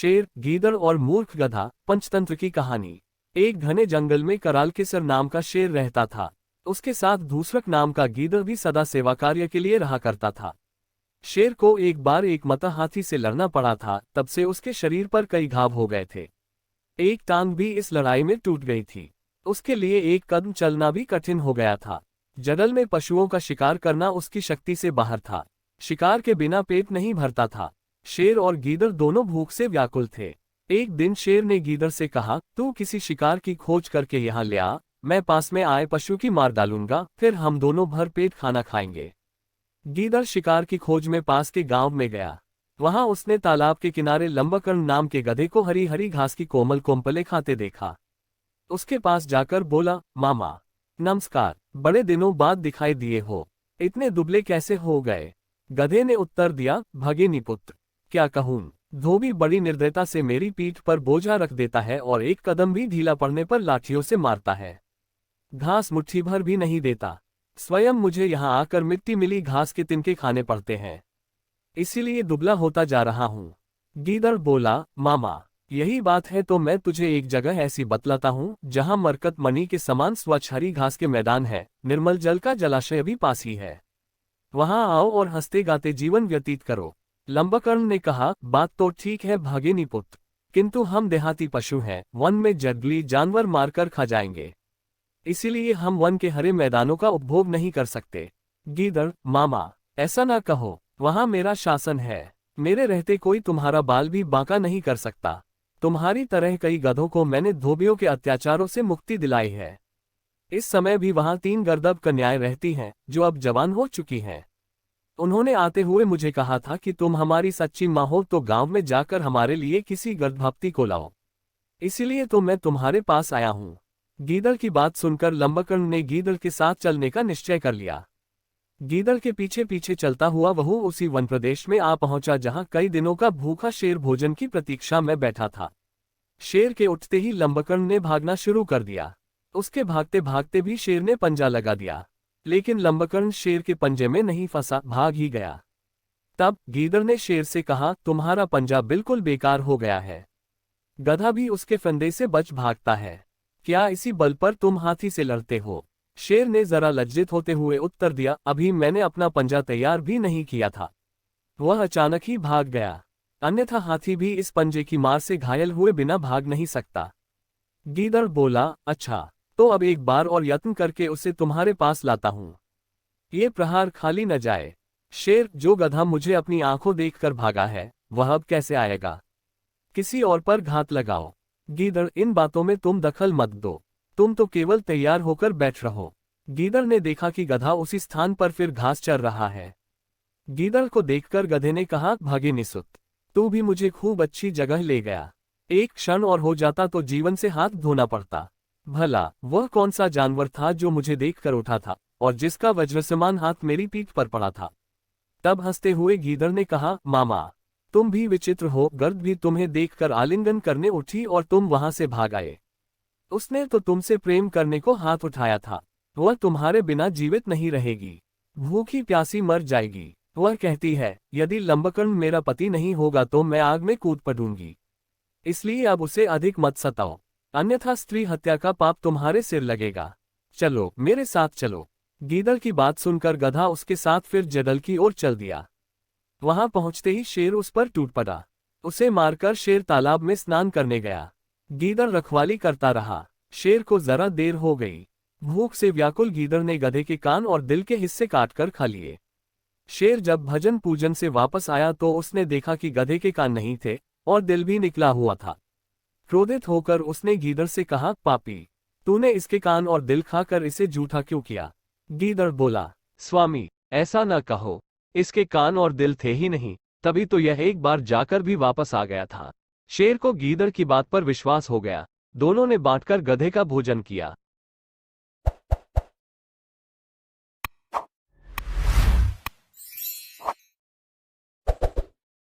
शेर, गीदड़ और मूर्ख गधा, पंचतंत्र की कहानी। एक घने जंगल में कराल किसर नाम का शेर रहता था। उसके साथ धूसरक नाम का गीदड़ भी सदा सेवा कार्य के लिए रहा करता था। शेर को एक बार एक मता हाथी से लड़ना पड़ा था, तब से उसके शरीर पर कई घाव हो गए थे। एक टांग भी इस लड़ाई में टूट गई थी। उसके लिए एक कदम चलना भी कठिन हो गया था। जंगल में पशुओं का शिकार करना उसकी शक्ति से बाहर था। शिकार के बिना पेट नहीं भरता था। शेर और गीदड़ दोनों भूख से व्याकुल थे। एक दिन शेर ने गीदड़ से कहा, तू किसी शिकार की खोज करके यहाँ ले आ, मैं पास में आए पशु की मार डालूंगा, फिर हम दोनों भर पेट खाना खाएंगे। गीदड़ शिकार की खोज में पास के गांव में गया। वहां उसने तालाब के किनारे लंबकर्ण नाम के गधे को हरी हरी घास की कोमल कोम्पले खाते देखा। उसके पास जाकर बोला, मामा नमस्कार, बड़े दिनों बाद दिखाई दिए हो, इतने दुबले कैसे हो गए? गधे ने उत्तर दिया, भगेनी पुत्र, क्या कहूं, धोबी बड़ी निर्दयता से मेरी पीठ पर बोझा रख देता है और एक कदम भी ढीला पड़ने पर लाठियों से मारता है। घास मुट्ठी भर भी नहीं देता। स्वयं मुझे यहाँ आकर मिट्टी मिली घास के तिनके खाने पड़ते हैं, इसीलिए दुबला होता जा रहा हूँ। गीदड़ बोला, मामा यही बात है तो मैं तुझे एक जगह ऐसी बतलाता हूँ जहाँ मरकत मणि के समान स्वच्छ हरी घास के मैदान है, निर्मल जल का जलाशय भी पास ही है। वहां आओ और हंसते गाते जीवन व्यतीत करो। लंबकर्ण ने कहा, बात तो ठीक है भागेनी पुत्र, किंतु हम देहाती पशु हैं, वन में जंगली जानवर मारकर खा जाएंगे, इसीलिए हम वन के हरे मैदानों का उपभोग नहीं कर सकते। गीदड़, मामा ऐसा ना कहो, वहां मेरा शासन है, मेरे रहते कोई तुम्हारा बाल भी बांका नहीं कर सकता। तुम्हारी तरह कई गधों को मैंने धोबियों के अत्याचारों से मुक्ति दिलाई है। इस समय भी वहां 3 गर्दभ कन्याएं रहती हैं, जो अब जवान हो चुकी हैं। उन्होंने आते हुए मुझे कहा था कि तुम हमारी सच्ची माँ हो तो गांव में जाकर हमारे लिए किसी गर्भवती को लाओ, इसीलिए तो मैं तुम्हारे पास आया हूँ। गीदड़ की बात सुनकर लंबकर्ण ने गीदड़ के साथ चलने का निश्चय कर लिया। गीदड़ के पीछे पीछे चलता हुआ वह उसी वन प्रदेश में आ पहुंचा जहां कई दिनों का भूखा शेर भोजन की प्रतीक्षा में बैठा था। शेर के उठते ही लंबकर्ण ने भागना शुरू कर दिया। उसके भागते भागते भी शेर ने पंजा लगा दिया, लेकिन लंबकर्ण शेर के पंजे में नहीं फंसा, भाग ही गया। तब गीदड़ ने शेर से कहा, तुम्हारा पंजा बिल्कुल बेकार हो गया है। गधा भी उसके फंदे से बच भागता है, क्या इसी बल पर तुम हाथी से लड़ते हो? शेर ने जरा लज्जित होते हुए उत्तर दिया, अभी मैंने अपना पंजा तैयार भी नहीं किया था। वह अचानक ही भाग गया, अन्यथा हाथी भी इस पंजे की मार से घायल हुए बिना भाग नहीं सकता। गीदड़ बोला, अच्छा, तो अब एक बार और यत्न करके उसे तुम्हारे पास लाता हूं, ये प्रहार खाली न जाए। शेर, जो गधा मुझे अपनी आंखों देखकर भागा है, वह अब कैसे आएगा? किसी और पर घात लगाओ। गीदड़, इन बातों में तुम दखल मत दो, तुम तो केवल तैयार होकर बैठ रहो। गीदड़ ने देखा कि गधा उसी स्थान पर फिर घास चर रहा है। गीदड़ को देखकर गधे ने कहा, भागे निसुत, तू भी मुझे खूब अच्छी जगह ले गया। एक क्षण और हो जाता तो जीवन से हाथ धोना पड़ता। भला वह कौन सा जानवर था जो मुझे देखकर उठा था और जिसका वज्र समान हाथ मेरी पीठ पर पड़ा था? तब हंसते हुए गीदड़ ने कहा, मामा तुम भी विचित्र हो, गर्द भी तुम्हें देखकर आलिंगन करने उठी और तुम वहां से भाग आए। उसने तो तुमसे प्रेम करने को हाथ उठाया था, वह तुम्हारे बिना जीवित नहीं रहेगी, भूखी प्यासी मर जाएगी। वह कहती है, यदि लंबकर्ण मेरा पति नहीं होगा तो मैं आग में कूद पड़ूंगी, इसलिए अब उसे अधिक मत सताओ, अन्यथा स्त्री हत्या का पाप तुम्हारे सिर लगेगा। चलो मेरे साथ चलो। गीदड़ की बात सुनकर गधा उसके साथ फिर जंगल की ओर चल दिया। वहां पहुंचते ही शेर उस पर टूट पड़ा। उसे मारकर शेर तालाब में स्नान करने गया। गीदड़ रखवाली करता रहा। शेर को जरा देर हो गई। भूख से व्याकुल गीदड़ ने गधे के कान और दिल के हिस्से काटकर खा लिए। शेर जब भजन पूजन से वापस आया तो उसने देखा कि गधे के कान नहीं थे और दिल भी निकला हुआ था। क्रोधित होकर उसने गीदड़ से कहा, पापी, तूने इसके कान और दिल खाकर इसे जूठा क्यों किया? गीदड़ बोला, स्वामी ऐसा न कहो, इसके कान और दिल थे ही नहीं, तभी तो यह एक बार जाकर भी वापस आ गया था। शेर को गीदड़ की बात पर विश्वास हो गया। दोनों ने बांटकर गधे का भोजन किया।